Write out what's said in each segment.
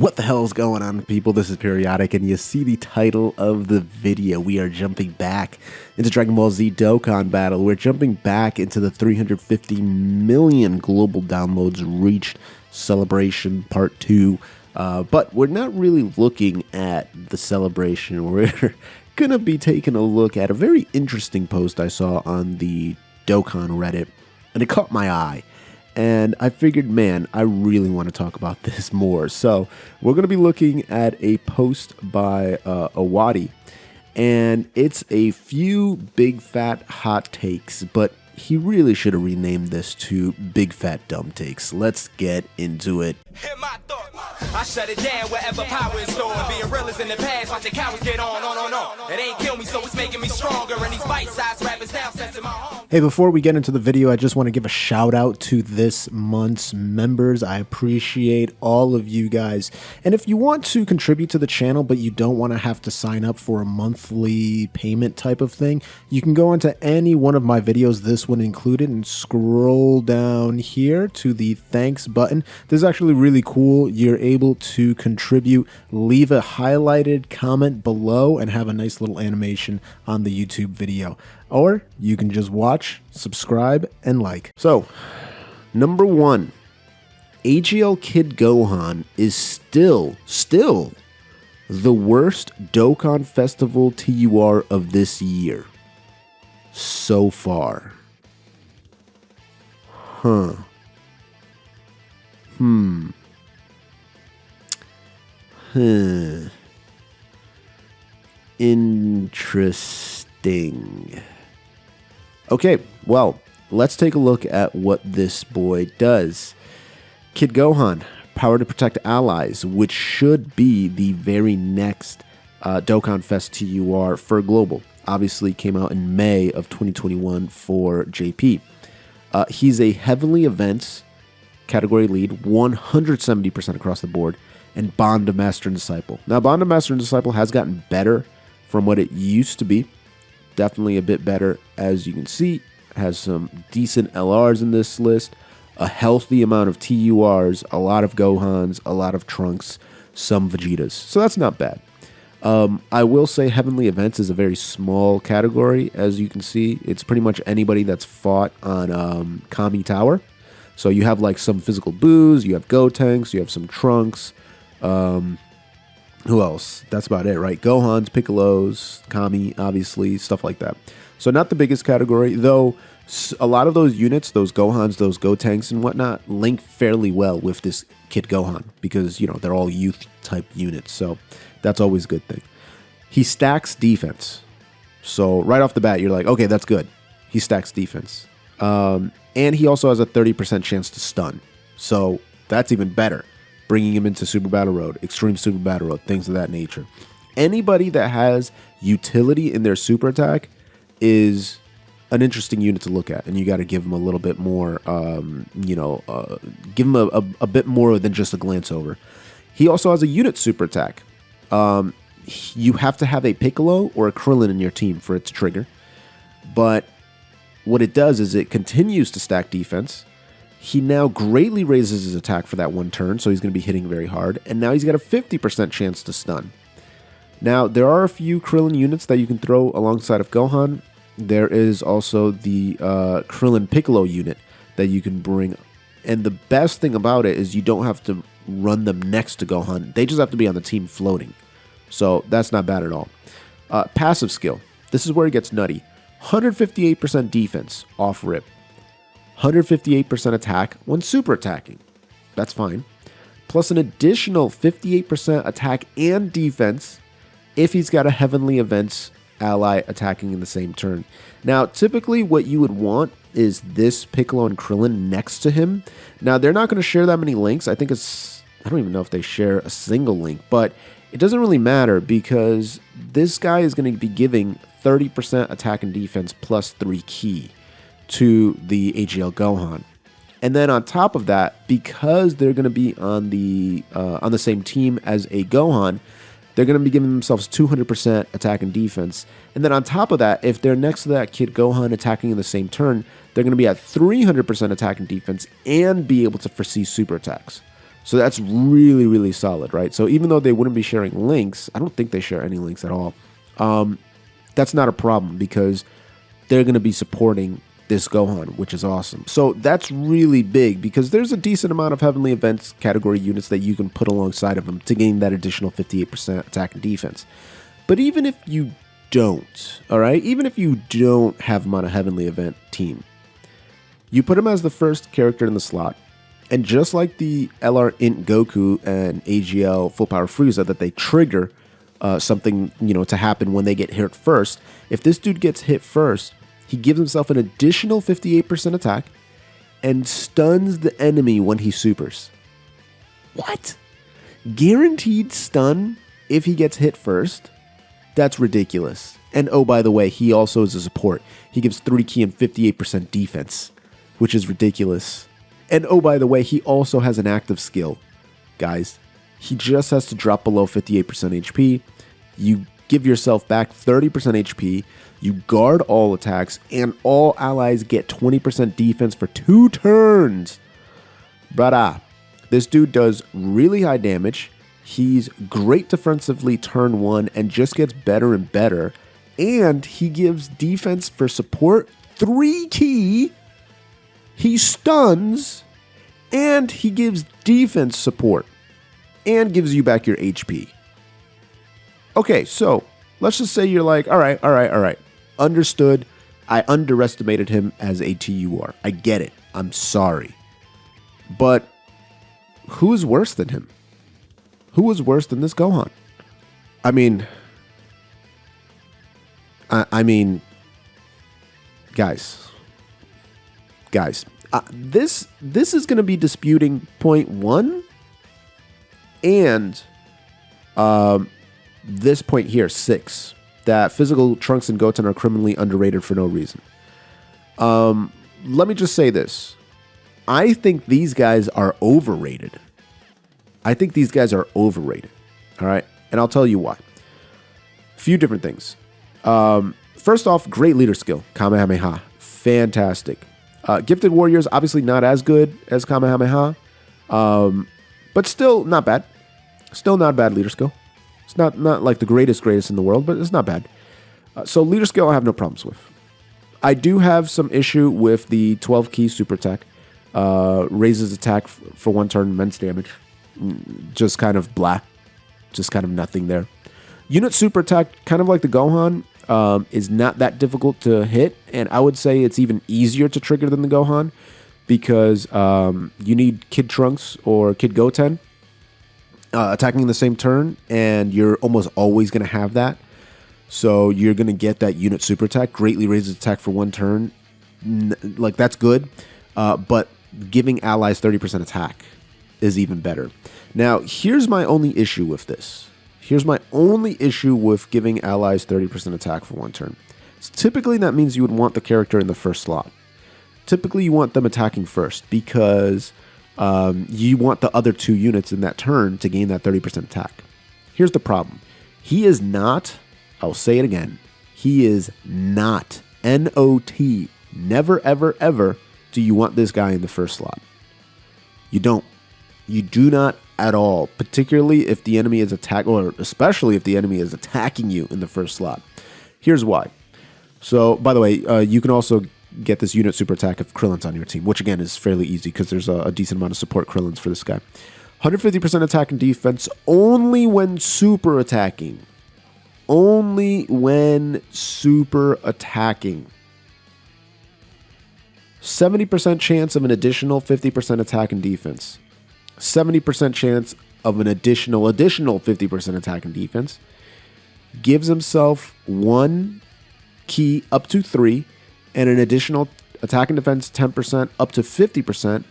What the hell is going on, people? This is Periodik, and you see the title of the video. We are jumping back into Dragonball Z Dokkan Battle. We're jumping back into the 350 million global downloads reached celebration part 2. But we're not really looking at the celebration. We're going to be taking a look at a very interesting post I saw on the Dokkan Reddit, and it caught my eye. And I figured, man, I really want to talk about this more. So we're going to be looking at a post by Awadi. And it's a few big fat hot takes, but he really should have renamed this to Big Fat Dumb Takes. Let's get into it. Hear my thought. I shut it down wherever power is stored. Being real is in the past, watching cowards get on. It ain't kill me, so it's making me stronger. And these bite-sized rappers now sensing my home. Hey, before we get into the video, I just want to give a shout out to this month's members. I appreciate all of you guys. And if you want to contribute to the channel, but you don't want to have to sign up for a monthly payment type of thing, you can go into any one of my videos, this one included, and scroll down here to the thanks button. This is actually really cool. You're able to contribute, leave a highlighted comment below, and have a nice little animation on the YouTube video. Or you can just watch, subscribe, and like. So, number 1, AGL Kid Gohan is still the worst Dokkan Festival TUR of this year. So far. Interesting. Okay, well, let's take a look at what this boy does. Kid Gohan, power to protect allies, which should be the very next Dokkan Fest TUR for Global. Obviously came out in May of 2021 for JP. He's a Heavenly Events category lead, 170% across the board, and Bond of Master and Disciple. Now, Bond of Master and Disciple has gotten better from what it used to be. Definitely a bit better, as you can see. Has some decent LRs in this list, a healthy amount of TURs, a lot of Gohans, a lot of Trunks, some Vegetas. So that's not bad. I will say Heavenly Events is a very small category, as you can see. It's pretty much anybody that's fought on Kami Tower. So you have like some physical boos, you have Gotenks, you have some Trunks. Who else? That's about it, right? Gohans, Piccolos, Kami, obviously, stuff like that. So not the biggest category, though a lot of those units, those Gohans, those Gotenks and whatnot, link fairly well with this Kid Gohan because, you know, they're all youth-type units, so that's always a good thing. He stacks defense. So right off the bat, you're like, okay, that's good. He stacks defense. And he also has a 30% chance to stun. So that's even better. Bringing him into Super Battle Road, Extreme Super Battle Road, things of that nature. Anybody that has utility in their super attack is an interesting unit to look at, and you got to give him a little bit more, give him a bit more than just a glance over. He also has a unit super attack. You have to have a Piccolo or a Krillin in your team for it to trigger, but what it does is it continues to stack defense. He now greatly raises his attack for that one turn, so he's going to be hitting very hard. And now he's got a 50% chance to stun. Now, there are a few Krillin units that you can throw alongside of Gohan. There is also the Krillin Piccolo unit that you can bring. And the best thing about it is you don't have to run them next to Gohan. They just have to be on the team floating. So that's not bad at all. Passive skill. This is where it gets nutty. 158% defense off rip. 158% attack when super attacking. That's fine. Plus an additional 58% attack and defense if he's got a Heavenly Events ally attacking in the same turn. Now, typically what you would want is this Piccolo and Krillin next to him. Now, they're not going to share that many links. I don't even know if they share a single link, but it doesn't really matter because this guy is going to be giving 30% attack and defense plus 3 key to the AGL Gohan. And then on top of that, because they're going to be on the same team as a Gohan, they're going to be giving themselves 200% attack and defense. And then on top of that, if they're next to that Kid Gohan attacking in the same turn, they're going to be at 300% attack and defense and be able to foresee super attacks. So that's really, really solid, right? So even though they wouldn't be sharing links, I don't think they share any links at all. That's not a problem because they're going to be supporting this Gohan, which is awesome. So that's really big because there's a decent amount of Heavenly Events category units that you can put alongside of them to gain that additional 58% attack and defense. But even if you don't, all right, even if you don't have him on a Heavenly Event team, you put him as the first character in the slot, and just like the LR Int Goku and AGL Full Power Frieza that they trigger something, to happen when they get hit first, if this dude gets hit first, he gives himself an additional 58% attack and stuns the enemy when he supers. What? Guaranteed stun if he gets hit first? That's ridiculous. And oh, by the way, he also is a support. He gives 3 ki and 58% defense, which is ridiculous. And oh, by the way, he also has an active skill. Guys, he just has to drop below 58% HP. You give yourself back 30% HP. You guard all attacks, and all allies get 20% defense for 2 turns. Brada, this dude does really high damage. He's great defensively turn 1 and just gets better and better. And he gives defense for support 3 ki. He stuns, and he gives defense support, and gives you back your HP. Okay, so let's just say you're like, all right. Understood. I underestimated him as a TUR. I get it. I'm sorry. But who is worse than him? Who is worse than this Gohan? I mean, guys, this is going to be disputing point 1 and this point here, 6, that physical Trunks and Goten are criminally underrated for no reason. Let me just say this. I think these guys are overrated. All right? And I'll tell you why. A few different things. First off, great leader skill. Kamehameha. Fantastic. Gifted Warriors, obviously not as good as Kamehameha. But still not bad. Still not bad leader skill. It's not like the greatest in the world, but it's not bad. So leader skill I have no problems with. I do have some issue with the 12 ki super attack. Raises attack for 1 turn, immense damage. Just kind of blah. Just kind of nothing there. Unit super attack, kind of like the Gohan, is not that difficult to hit. And I would say it's even easier to trigger than the Gohan. Because you need Kid Trunks or Kid Goten attacking in the same turn. And you're almost always going to have that. So you're going to get that unit super attack. Greatly raises attack for 1 turn. Like, that's good. But giving allies 30% attack is even better. Now, here's my only issue with this. Here's my only issue with giving allies 30% attack for 1 turn. So typically, that means you would want the character in the first slot. Typically, you want them attacking first because you want the other 2 units in that turn to gain that 30% attack. Here's the problem. He is not, I'll say it again, he is not, N-O-T, never, ever, ever do you want this guy in the first slot. You don't. You do not at all, particularly if the enemy is or especially if the enemy is attacking you in the first slot. Here's why. So, by the way, you can also get this unit super attack if Krillin's on your team, which again is fairly easy because there's a decent amount of support Krillins for this guy. 150% attack and defense only when super attacking. Only when super attacking. 70% chance of an additional 50% attack and defense. 70% chance of an additional 50% attack and defense. Gives himself 1 ki up to 3 and an additional attack and defense 10% up to 50%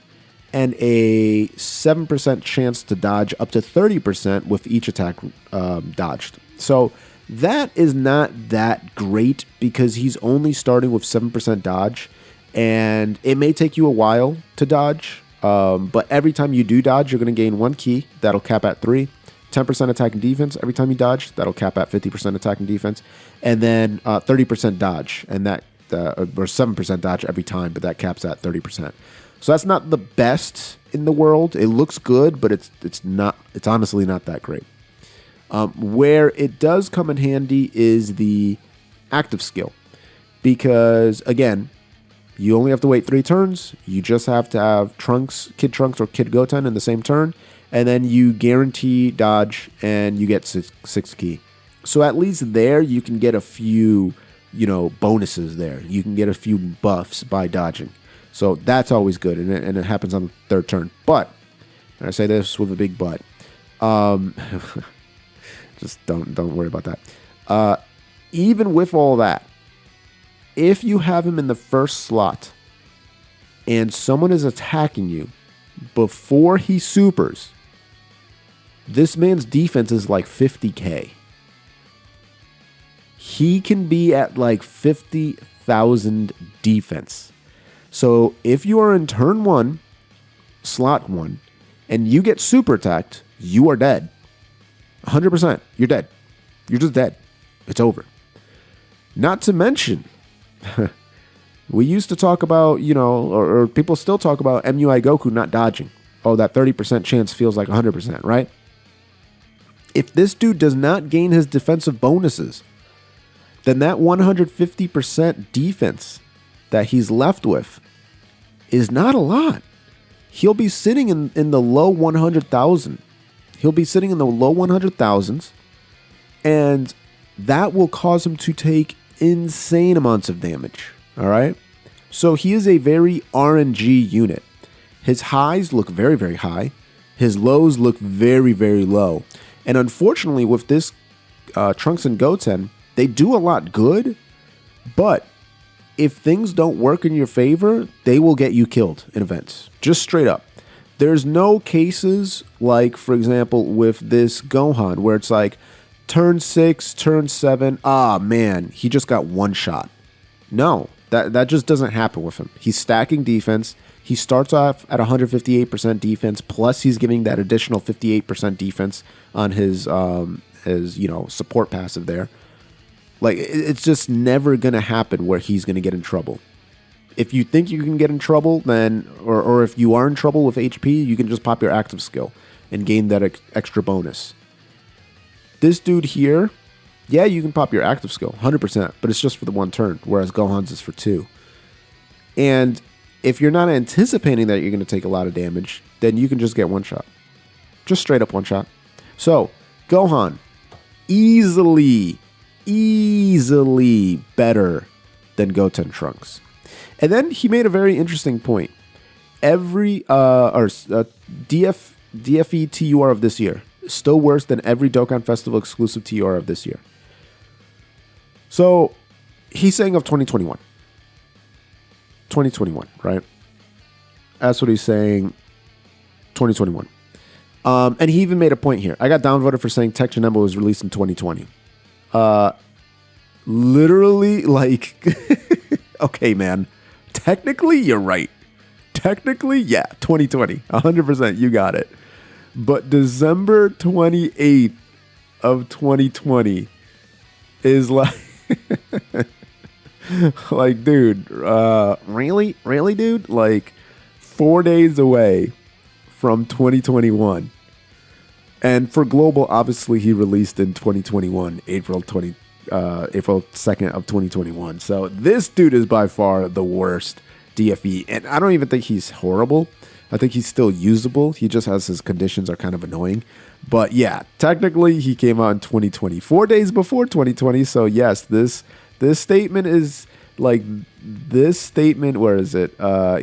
and a 7% chance to dodge up to 30% with each attack dodged. So that is not that great because he's only starting with 7% dodge. And it may take you a while to dodge, but every time you do dodge, you're going to gain 1 ki. That'll cap at 3. 10% attack and defense every time you dodge. That'll cap at 50% attack and defense. And then 30% dodge, and that or 7% dodge every time, but that caps at 30%. So that's not the best in the world. It looks good, but it's honestly not that great. Where it does come in handy is the active skill. Because, again, you only have to wait 3 turns. You just have to have Kid Trunks or Kid Goten in the same turn. And then you guarantee dodge and you get 6 ki. So at least there you can get a few, bonuses there. You can get a few buffs by dodging. So that's always good. And it happens on the 3rd turn. But, and I say this with a big but. Just don't worry about that. Even with all that, if you have him in the first slot and someone is attacking you before he supers, this man's defense is like 50k. He can be at like 50,000 defense. So if you are in turn 1, slot 1, and you get super attacked, you are dead. 100%. You're dead. You're just dead. It's over. Not to mention, we used to talk about, or people still talk about MUI Goku not dodging. Oh, that 30% chance feels like 100%, right? If this dude does not gain his defensive bonuses, then that 150% defense that he's left with is not a lot. He'll be sitting in the low 100,000. He'll be sitting in the low 100,000s, and that will cause him to take insane amounts of damage. All right? So he is a very RNG unit. His highs look very, very high. His lows look very, very low. And unfortunately, with this Trunks and Goten, they do a lot good, but if things don't work in your favor, they will get you killed in events. Just straight up. There's no cases like, for example, with this Gohan, where it's like, turn 6, turn 7, man, he just got one shot. No, that just doesn't happen with him. He's stacking defense. He starts off at 158% defense, plus he's giving that additional 58% defense on his support passive there. Like, it's just never going to happen where he's going to get in trouble. If you think you can get in trouble, then, or if you are in trouble with HP, you can just pop your active skill and gain that extra bonus. This dude here, yeah, you can pop your active skill, 100%, but it's just for the 1 turn, whereas Gohan's is for 2. And if you're not anticipating that you're going to take a lot of damage, then you can just get 1 shot. Just straight up 1 shot. So, Gohan, easily better than Goten Trunks. And then he made a very interesting point. Every DFE TUR of this year is still worse than every Dokkan Festival exclusive TUR of this year. So he's saying of 2021. 2021, right? That's what he's saying. 2021. And he even made a point here. I got downvoted for saying Tech Janemba was released in 2020. Literally, like, okay, man. Technically, you're right. Technically, yeah, 2020. 100%, you got it. But December 28th of 2020 is like, like, dude, really? Really, dude? Like, 4 days away from 2021. And for Global, obviously, he released in 2021, April 2nd of 2021. So this dude is by far the worst DFE. And I don't even think he's horrible. I think he's still usable. He just has his conditions are kind of annoying. But yeah, technically he came out in 2020, 4 days before 2020. So yes, this statement is like, this statement, where is it?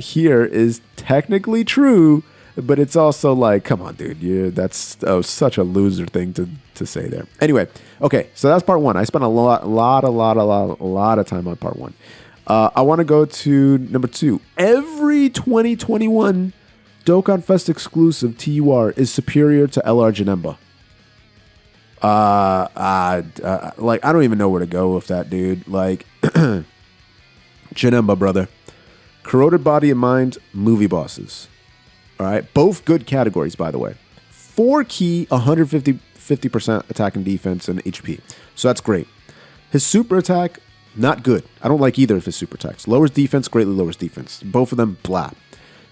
Here is technically true. But it's also like, come on, dude, that's such a loser thing to say there. Anyway, okay, so that's part 1. I spent a lot of time on part 1. I want to go to number 2. Every 2021 Dokkan Fest exclusive TUR is superior to LR Genemba. Like, I don't even know where to go with that, dude. Like, Genemba, brother. Corroded Body and Mind, movie bosses. All right, both good categories, by the way. 4 ki, 50% attack and defense and HP. So that's great. His super attack, not good. I don't like either of his super attacks. Lowers defense, greatly lowers defense. Both of them, blah.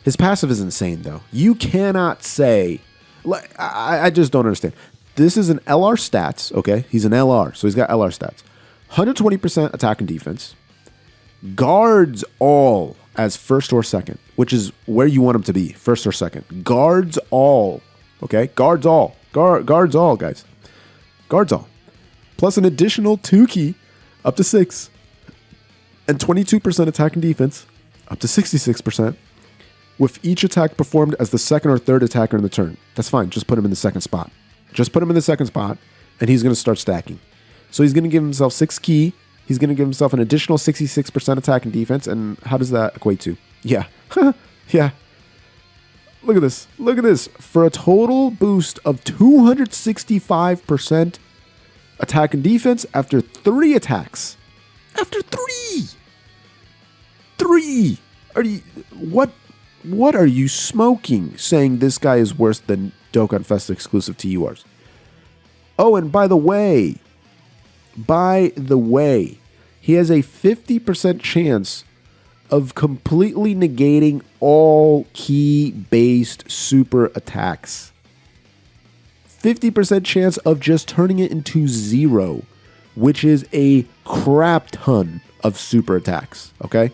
His passive is insane, though. You cannot say... Like, I just don't understand. This is an LR stats, okay? He's an LR, so he's got LR stats. 120% attack and defense. Guards all as first or second, which is where you want him to be, first or second. Guards all, okay? Guards all. Guards all, guys. Guards all. Plus an additional 2 key, up to 6. And 22% attack and defense, up to 66%. With each attack performed as the second or third attacker in the turn. That's fine. Just put him in the second spot. Just put him in the second spot, and he's going to start stacking. So he's going to give himself 6 key. He's going to give himself an additional 66% attack and defense. And how does that equate to? Yeah. Yeah. Look at this. Look at this. For a total boost of 265% attack and defense after 3 attacks. After 3! 3! What are you smoking saying this guy is worse than Dokkan Fest exclusive TURs? Oh, and by the way, he has a 50% chance of completely negating all key-based super attacks. 50% chance of just turning it into 0, which is a crap ton of super attacks, okay?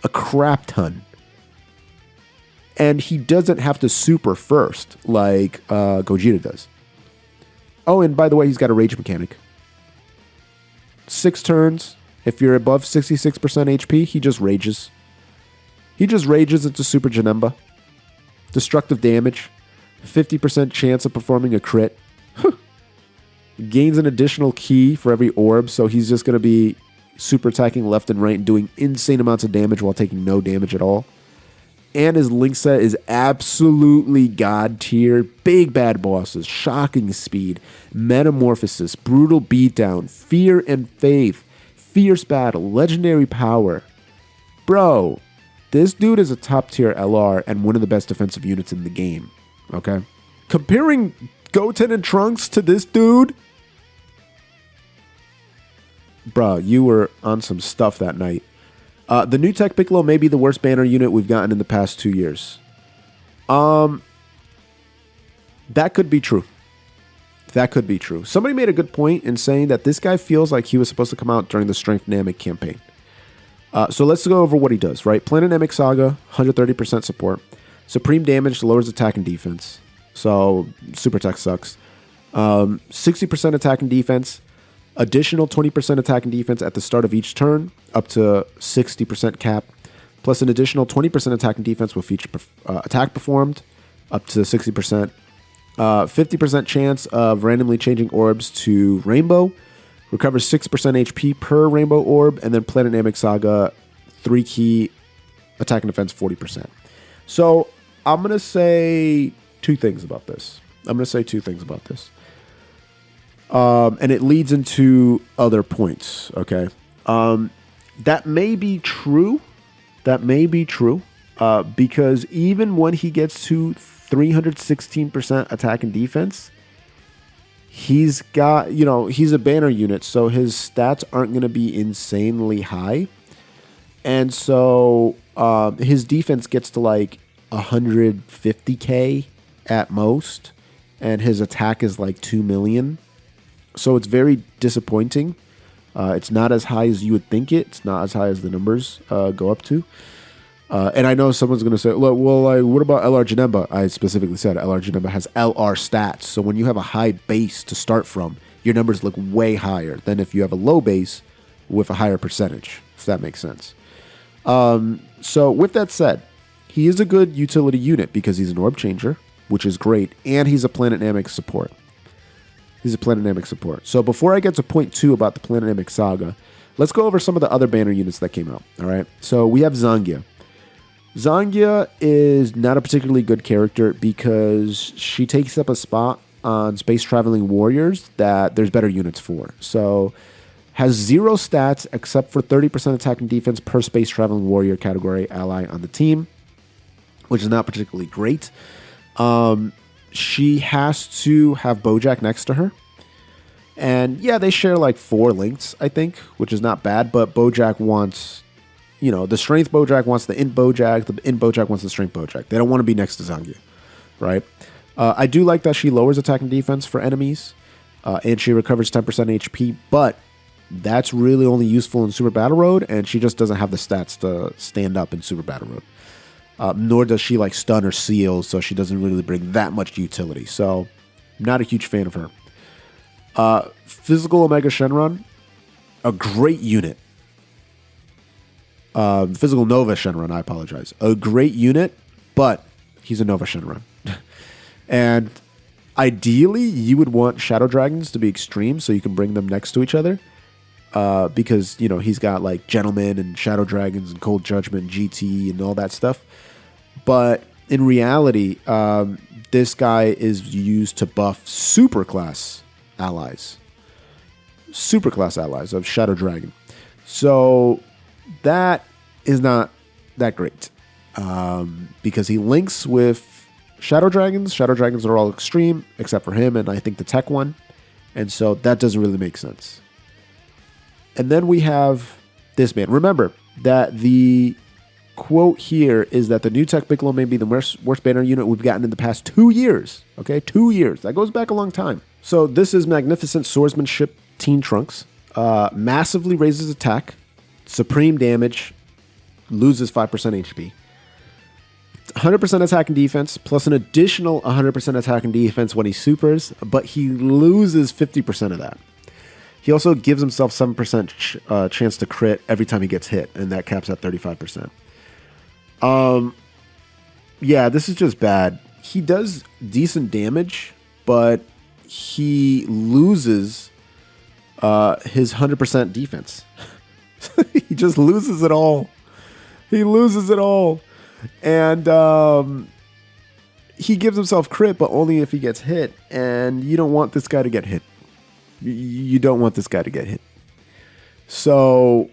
A crap ton. And he doesn't have to super first like Gogeta does. Oh, and by the way, he's got a rage mechanic. 6 turns. If you're above 66% HP, he just rages. He just rages into Super Janemba. Destructive damage. 50% chance of performing a crit. Gains an additional key for every orb, so he's just going to be super attacking left and right and doing insane amounts of damage while taking no damage at all. And his link set is absolutely god tier. Big bad bosses, shocking speed, metamorphosis, brutal beatdown, fear and faith, fierce battle, legendary power. Bro, this dude is a top tier LR and one of the best defensive units in the game. Okay? Comparing Goten and Trunks to this dude, bro, you were on some stuff that night. The new Tech Piccolo may be the worst banner unit we've gotten in the past 2 years. That could be true. That could be true. Somebody made a good point in saying that this guy feels like he was supposed to come out during the Strength Namek campaign. So let's go over what he does, right? Planet Namek Saga, 130% support. Supreme damage lowers attack and defense. So super attack sucks. 60% attack and defense. Additional 20% attack and defense at the start of each turn, up to 60% cap, plus an additional 20% attack and defense with each attack performed, up to 60%. 50% chance of randomly changing orbs to rainbow, recovers 6% HP per rainbow orb, and then Planet Namek Saga, 3 key attack and defense 40%. So I'm going to say 2 things about this. And it leads into other points, okay? That may be true. Because even when he gets to 316% attack and defense, he's got, he's a banner unit, so his stats aren't going to be insanely high. And so his defense gets to like 150k at most, and his attack is like 2 million. So it's very disappointing. It's not as high as you would think it. It's not as high as the numbers go up to. And I know someone's going to say, well, what about LR Genemba? I specifically said LR Genemba has LR stats. So when you have a high base to start from, your numbers look way higher than if you have a low base with a higher percentage, if that makes sense. So with that said, he is a good utility unit because he's an orb changer, which is great, and he's a Planet Namek support. So before I get to point 2 about the Planet Namek Saga, let's go over some of the other banner units that came out. All right. So we have Zangia. Zangia is not a particularly good character because she takes up a spot on space traveling warriors that there's better units for. So has 0 stats except for 30% attack and defense per space traveling warrior category ally on the team, which is not particularly great. She has to have Bojack next to her. And yeah, they share like 4 links, I think, which is not bad, but Bojack wants, you know, the strength Bojack wants the int Bojack. The int Bojack wants the strength Bojack. They don't want to be next to Zangia, right? I do like that she lowers attack and defense for enemies, and she recovers 10% HP, but that's really only useful in Super Battle Road, and she just doesn't have the stats to stand up in Super Battle Road. Nor does she like stun or seal, so she doesn't really bring that much utility. So, not a huge fan of her. Physical Omega Shenron, a great unit. Physical Nova Shenron, I apologize. A great unit, but he's a Nova Shenron. And ideally, you would want Shadow Dragons to be extreme so you can bring them next to each other. Because, you know, he's got like Gentleman and Shadow Dragons and Cold Judgment and GT and all that stuff. But in reality, this guy is used to buff superclass allies. Superclass allies of Shadow Dragon. So that is not that great. Because he links with Shadow Dragons. Shadow Dragons are all extreme, except for him and I think the tech one. And so that doesn't really make sense. And then we have this man. Remember that the quote here is that the new Tech Piccolo may be the worst banner unit we've gotten in the past 2 years. Okay, 2 years. That goes back a long time. So this is Magnificent Swordsmanship Teen Trunks. Massively raises attack, supreme damage, loses 5% HP. 100% attack and defense, plus an additional 100% attack and defense when he supers, but he loses 50% of that. He also gives himself 7% chance to crit every time he gets hit, and that caps at 35%. Yeah, this is just bad. He does decent damage, but he loses his 100% defense. He just loses it all. He loses it all. And he gives himself crit, but only if he gets hit. And you don't want this guy to get hit. You don't want this guy to get hit. So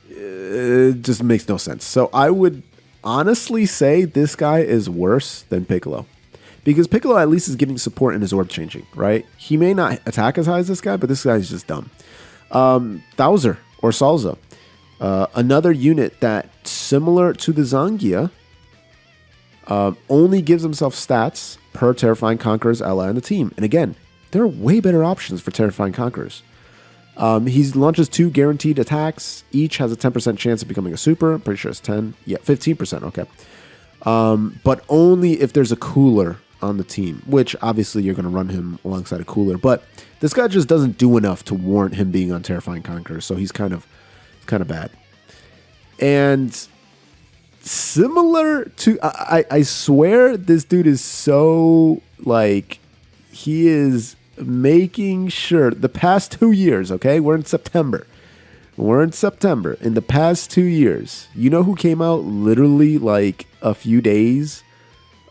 it just makes no sense. So I would honestly say this guy is worse than Piccolo. Because Piccolo at least is giving support in his orb changing, right? He may not attack as high as this guy, but this guy is just dumb. Thouser or Salza. Another unit that, similar to the Zangia, only gives himself stats per Terrifying Conqueror's ally on the team. And again, there are way better options for Terrifying Conquerors. He launches 2 guaranteed attacks. Each has a 10% chance of becoming a super. I'm pretty sure it's 10. Yeah, 15%. Okay. But only if there's a cooler on the team, which obviously you're going to run him alongside a cooler. But this guy just doesn't do enough to warrant him being on Terrifying Conqueror. So he's kind of bad. And similar to, I swear this dude is so, like, he is making sure the past 2 years, okay? We're in September. In the past 2 years, you know who came out literally like a few days,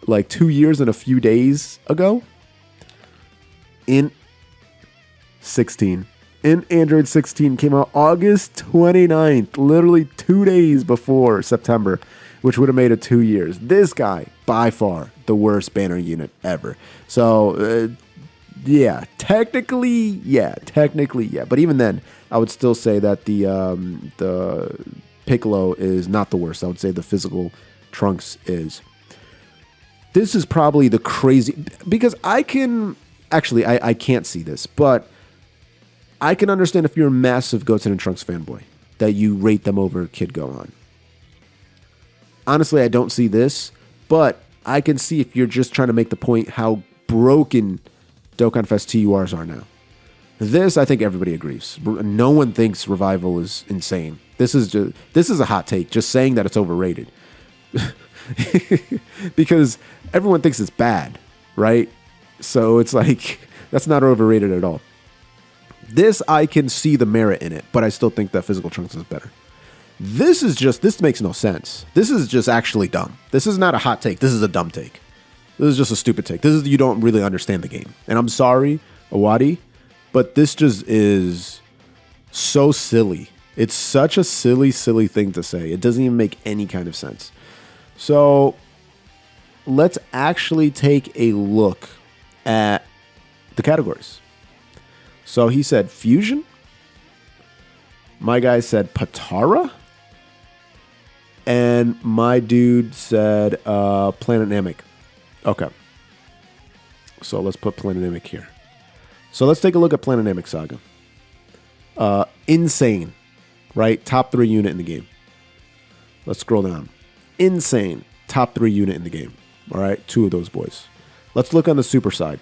like 2 years and a few days ago? In 16. In Android 16 came out August 29th, literally 2 days before September, which would have made it 2 years. This guy, by far, the worst banner unit ever. So, yeah, technically, yeah. But even then, I would still say that the Piccolo is not the worst. I would say the physical Trunks is. This is probably the crazy, because I can't see this, but I can understand if you're a massive Goten and Trunks fanboy that you rate them over Kid Gohan. Honestly, I don't see this, but I can see if you're just trying to make the point how broken Dokkan Fest TURs are now. This, I think everybody agrees. No one thinks Revival is insane. This is a hot take, just saying that it's overrated. Because everyone thinks it's bad, right? So it's like, that's not overrated at all. This, I can see the merit in it, but I still think that Physical Trunks is better. This makes no sense. This is just actually dumb. This is not a hot take. This is a dumb take. This is just a stupid take. This is, you don't really understand the game. And I'm sorry, Awadi, but this just is so silly. It's such a silly thing to say. It doesn't even make any kind of sense. So let's actually take a look at the categories. So he said Fusion. My guy said Patara. And my dude said Planet Namek. Okay. So let's put Planet Namek here. So let's take a look at Planet Namek Saga. Insane, right? Top 3 unit in the game. Let's scroll down. Insane, top 3 unit in the game. All right, 2 of those boys. Let's look on the super side.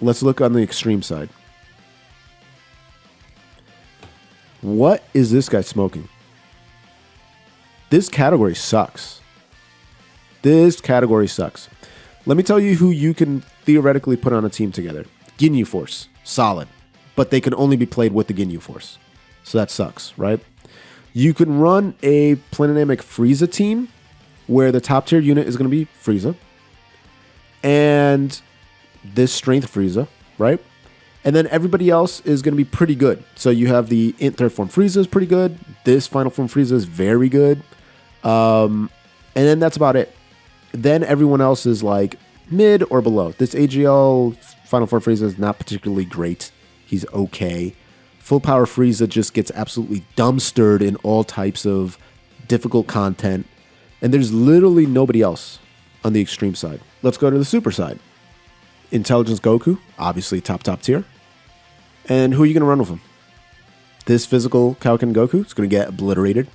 Let's look on the extreme side. What is this guy smoking? This category sucks. This category sucks. Let me tell you who you can theoretically put on a team together. Ginyu Force, solid. But they can only be played with the Ginyu Force. So that sucks, right? You can run a Planet Namek Frieza team where the top tier unit is going to be Frieza. And this strength Frieza, right? And then everybody else is going to be pretty good. So you have the Int third form Frieza is pretty good. This final form Frieza is very good. And then that's about it. Then everyone else is like mid or below. This AGL final form Frieza is not particularly great. He's okay. Full power Frieza just gets absolutely dumpstered in all types of difficult content. And there's literally nobody else on the extreme side. Let's go to the super side. Intelligence Goku, obviously top tier. And who are you going to run with him? This physical Kaioken Goku is going to get obliterated.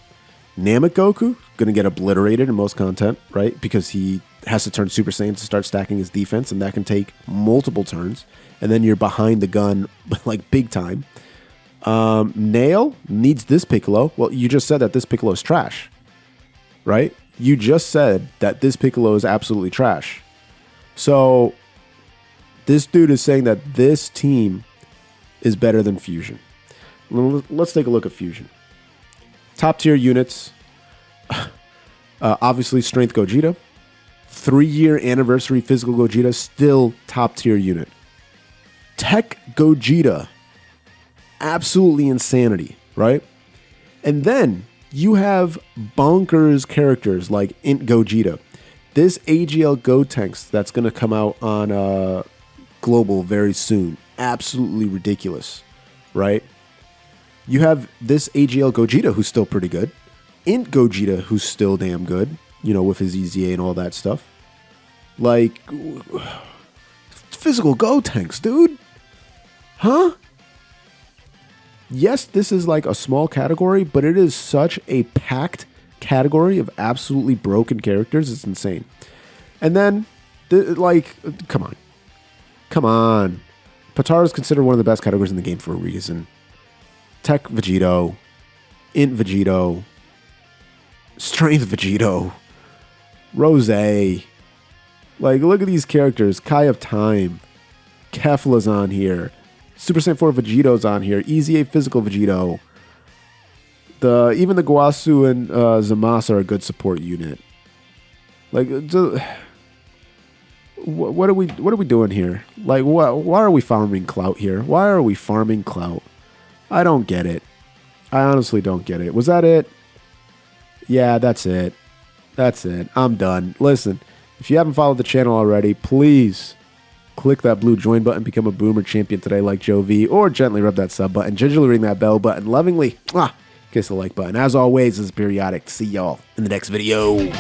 Namek Goku, going to get obliterated in most content, right? Because he has to turn Super Saiyan to start stacking his defense, and that can take multiple turns. And then you're behind the gun, like big time. Nail needs this Piccolo. Well, you just said that this Piccolo is trash, right? You just said that this Piccolo is absolutely trash. So this dude is saying that this team is better than Fusion. Let's take a look at Fusion. Top tier units. Obviously, Strength Gogeta. 3-year anniversary physical Gogeta. Still top tier unit. Tech Gogeta. Absolutely insanity, right? And then you have bonkers characters like Int Gogeta. This AGL Gotenks that's going to come out on Global very soon. Absolutely ridiculous, right? You have this AGL Gogeta who's still pretty good. Int Gogeta who's still damn good, you know, with his EZA and all that stuff. Like, physical Gotenks, dude. Huh? Yes, this is like a small category, but it is such a packed category of absolutely broken characters. It's insane. And then, come on. Come on. Potara is considered one of the best categories in the game for a reason. Tech Vegito, Int Vegito, Strength Vegito, Rose. Like, look at these characters. Kai of Time, Kefla's on here. Super Saiyan 4 Vegito's on here. EZA Physical Vegito. Even the Guasu and Zamasu are a good support unit. Like, what are we doing here? Like, why are we farming clout here? Why are we farming clout? I don't get it. I honestly don't get it. Was that it? Yeah, that's it. That's it. I'm done. Listen, if you haven't followed the channel already, please click that blue join button, become a boomer champion today like Joe V, or gently rub that sub button, gingerly ring that bell button, lovingly kiss the like button. As always, this is Periodic. See y'all in the next video.